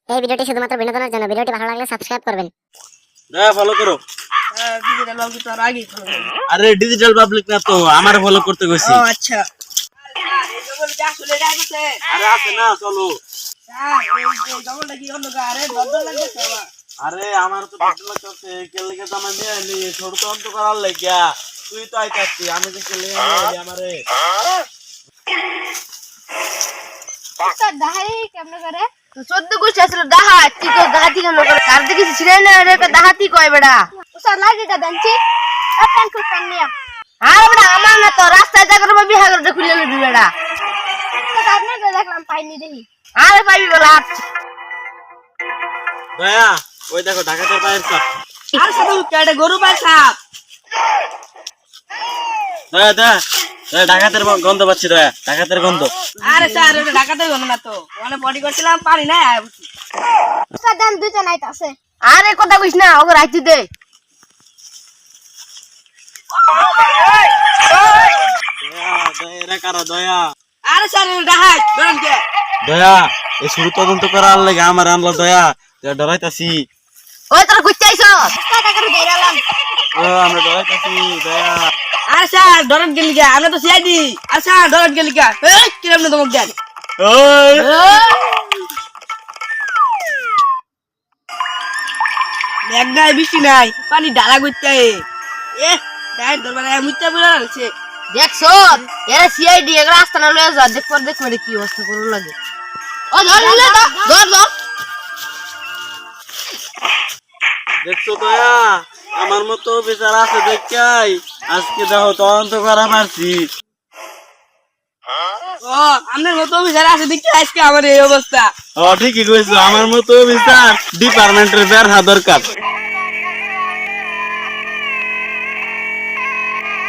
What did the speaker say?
এই ভিডিওটি শুধুমাত্র বিনোদনের জন্য। ভিডিওটি ভালো লাগলে সাবস্ক্রাইব করবেন। দয়া ফলো করো। ডিজিটাল বাবু তো আর আগে ফলো করবে। আরে ডিজিটাল পাবলিক না তো, আমার ফলো করতে কইছি। ও আচ্ছা এই জঙ্গল কি আসলে যাইতেছে? আরে আছে না, চলো। স্যার এই জঙ্গলটা কি অন্য গারে বদল লাগতেছে আমার। আরে আমার তো ভালো লাগতেছে, কেলে কে তো আমার নিয়ে আইলি, ছোট তো অন্ত করার লাগিয়া। তুই তো আইতাছি, আমি তো কেলে নিয়ে আইলি আমারে। স্যার দাহাই কেমনে করে? তো 14 গোষ্ঠী আসলে দাহাই, তুই তো দাহাতি কেন করে? কার দেখি ছিড়াই না রে, দাহাতি কয় বেড়া। স্যার লাগিটা দেনছি আপন খুব পানিয়া। আর বেড়া আমার না তো রাস্তায় যা করবে বিহার করে খুলে লবি বেড়া। স্যার আপনি তো দেখলাম পাইনি দেখি। আরে পাইবি বলা। দয়া, ওই দেখো ঢাকাতের পায়ের চাপ। আর সাথে কেটে গরু পায় সাপ। দয়া দয়া, দয়া ঢাকাতের গন্ধ পাচ্ছি, দয়া ঢাকাতের গন্ধ। আরে স্যার ওটা ঢাকাতে গেল না তো, ওখানে বডি করছিলাম পারি না। স্যার দেন দুইটা নাইট আছে। আরে কথা কইস না, ওকে রাইতে দে। দয়া দয়া, এরা কারা দয়া? আরে স্যার এটা ঢাকাই বেরন কে? দয়া, এই শুরু তদন্ত করার লাগে আমার আনলো দয়া। ডরাইতাছি। ওই তোরা কইতে আইছো? টাকা করে দেইরালাম। ও আমরা ডরাইতাছি দয়া। আরে স্যার ডরন গেলি কে? আমরা তো সিআইডি। আরে স্যার ডরন গেলি কে? এই কিরম না তোমাক দেন। ওই মেঘ নাই বৃষ্টি নাই, পানি ঢালা করতে এ ডাইন দরবারে মুইতা বলা আছে। দেখছো এরা সিআইডি এর রাস্তা না লয়ে যা, দেখ মানে কি অবস্থা করু লাগে। ও ধর লে ধর ধর। দেখছো দয়া, আমার মতো বিচার আছে দেখাই। আজকে দেখো তদন্ত করা পারছি। ও আমনের মতো বিচার আছে দেখি আজকে আমার এই অবস্থা। ও ঠিকই কইছো, আমার মতো বিচার ডিপার্টমেন্টের বের হওয়া দরকার।